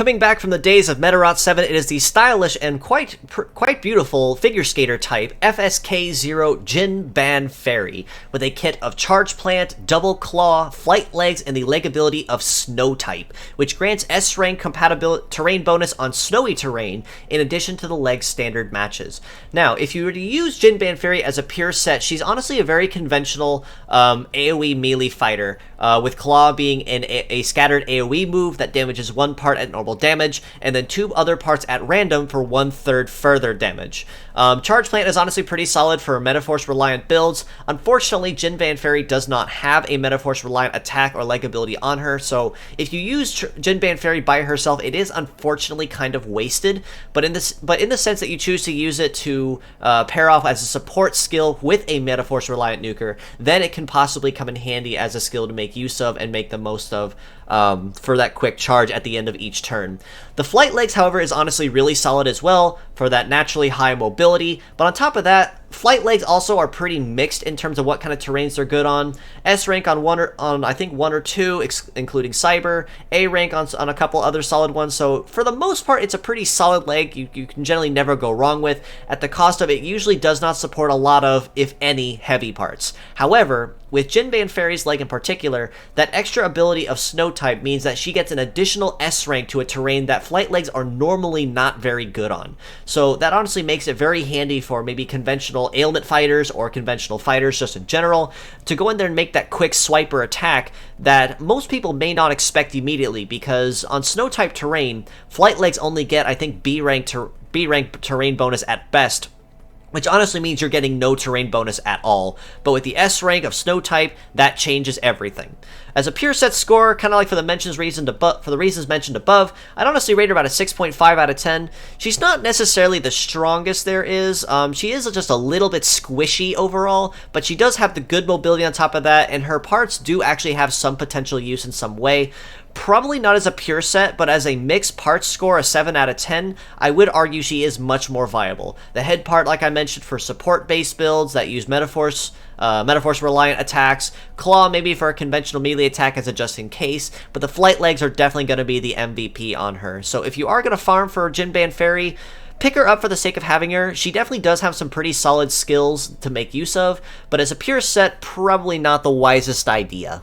Coming back from the days of Medarot 7, it is the stylish and quite beautiful figure skater type FSK00 Ginban Fairy, with a kit of Charge Plant, Double Claw, Flight Legs, and the leg ability of Snow type, which grants S-rank compatible terrain bonus on snowy terrain, in addition to the leg standard matches. Now, if you were to use Ginban Fairy as a pure set, she's honestly a very conventional AoE melee fighter, with Claw being a scattered AoE move that damages one part at normal damage, and then 2 other parts at random for 1/3 further damage. Charge Plant is honestly pretty solid for Metaforce reliant builds. Unfortunately, Ginban Fairy does not have a Metaforce reliant attack or leg ability on her, so if you use Ginban Fairy by herself, it is unfortunately kind of wasted, but in the sense that you choose to use it to pair off as a support skill with a Metaforce reliant nuker, then it can possibly come in handy as a skill to make use of and make the most of for that quick charge at the end of each turn. The Flight Legs, however, is honestly really solid as well for that naturally high mobility, but on top of that, Flight Legs also are pretty mixed in terms of what kind of terrains they're good on. S rank on I think 1 or 2, including Cyber. A rank on a couple other solid ones. So for the most part, it's a pretty solid leg you can generally never go wrong with. At the cost of it usually does not support a lot of, if any, heavy parts. However, with Ginban Fairy's leg in particular, that extra ability of Snow type means that she gets an additional S rank to a terrain that Flight Legs are normally not very good on. So that honestly makes it very handy for maybe conventional ailment fighters or conventional fighters just in general to go in there and make that quick swiper attack that most people may not expect immediately, because on Snow type terrain, Flight Legs only get, I think, B rank terrain bonus at best, which honestly means you're getting no terrain bonus at all. But with the S rank of Snow type, that changes everything. As a pure set score, kind of like for the reasons mentioned above, I'd honestly rate her about a 6.5 out of 10. She's not necessarily the strongest there is. She is just a little bit squishy overall, but she does have the good mobility on top of that, and her parts do actually have some potential use in some way. Probably not as a pure set, but as a mixed parts score, a 7 out of 10, I would argue she is much more viable. The head part, like I mentioned, for support-based builds that use Metaforce-reliant attacks, Claw maybe for a conventional melee attack as a just-in-case, but the Flight Legs are definitely going to be the MVP on her. So if you are going to farm for Ginban Fairy, pick her up for the sake of having her. She definitely does have some pretty solid skills to make use of, but as a pure set, probably not the wisest idea.